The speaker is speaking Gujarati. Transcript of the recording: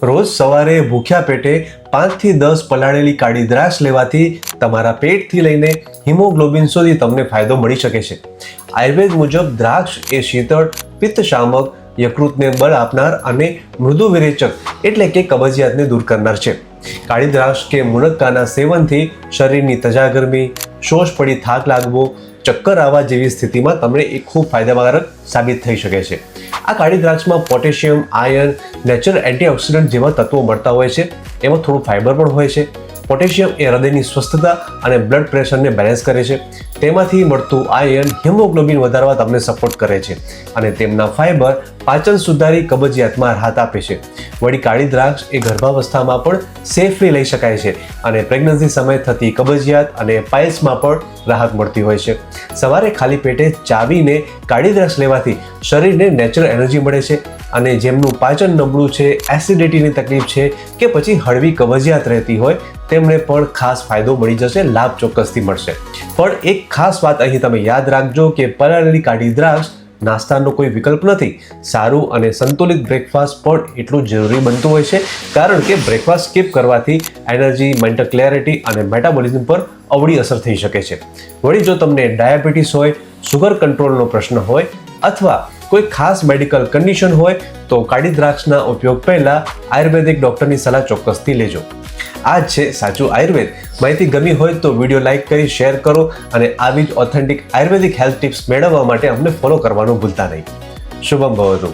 રોજ સવારે ભૂખ્યા પેટે 5 થી 10 પલાળેલી કાળી દ્રાક્ષ લેવાથી તમારા પેટથી લઈને હિમોગ્લોબિન સુધી તમને ફાયદો મળી શકે છે. આયુર્વેદ મુજબ દ્રાક્ષ એ શીતળ, પિત્તશામક, યકૃતને બળ આપનાર અને મૃદુ વિરેચક એટલે કે કબજિયાતને દૂર કરનાર છે. કાળી દ્રાક્ષ કે મુનક્કાના સેવનથી શરીરની તજાગરમી, શોષ પડી થાક લાગવો, ચક્કર આવવા જેવી સ્થિતિમાં તમને એ ખૂબ ફાયદાકારક સાબિત થઈ શકે છે. આ કાળી દ્રાક્ષમાં પોટેશિયમ, આયર્ન, નેચરલ એન્ટીઓક્સિડન્ટ જેવા તત્વો મળતા હોય છે. એમાં થોડું ફાઇબર પણ હોય છે. પોટેશિયમ એ હૃદયની સ્વસ્થતા અને બ્લડ પ્રેશરને બેલેન્સ કરે છે. તેમાંથી મળતું આયર્ન હિમોગ્લોબિન વધારવા તમને સપોર્ટ કરે છે અને તેમના ફાઇબર પાચન સુધારી કબજિયાતમાં રાહત આપે છે. વળી કાળી દ્રાક્ષ એ ગર્ભાવસ્થામાં પણ સેફલી લઈ શકાય છે અને પ્રેગ્નન્સી સમયે થતી કબજિયાત અને પાઇલ્સમાં પણ રાહત મળતી હોય છે. સવારે ખાલી પેટે ચાવીને કાળી દ્રાક્ષ લેવાથી શરીરને નેચરલ એનર્જી મળે છે અને જેમનું પાચન નબળું છે, એસિડિટીની તકલીફ છે કે પછી હળવી કબજિયાત રહેતી હોય તેમને પણ ખાસ ફાયદો મળી જશે, લાભ ચોક્કસથી મળશે. પણ એક ખાસ વાત અહીં તમે યાદ રાખજો કે પલાળેલી કાળી દ્રાક્ષ નાસ્તાનો કોઈ વિકલ્પ નથી. સારું અને સંતુલિત બ્રેકફાસ્ટ પણ એટલું જરૂરી બનતું હોય છે, કારણ કે બ્રેકફાસ્ટ સ્કીપ કરવાથી એનર્જી, મેન્ટલ ક્લેરિટી અને મેટાબોલિઝમ પર અવળી અસર થઈ શકે છે. વળી જો તમને ડાયાબિટીસ હોય, સુગર કંટ્રોલનો પ્રશ્ન હોય અથવા કોઈ ખાસ મેડિકલ કન્ડિશન હોય તો કાળી દ્રાક્ષના ઉપયોગ પહેલાં આયુર્વેદિક ડૉક્ટરની સલાહ ચોક્કસથી લેજો. આ જ છે સાચું આયુર્વેદ. માહિતી ગમી હોય તો વિડીયો લાઇક કરી શેર કરો અને આવી જ ઓથેન્ટિક આયુર્વેદિક હેલ્થ ટિપ્સ મેળવવા માટે અમને ફોલો કરવાનું ભૂલતા નહીં. શુભમ ભવતુ.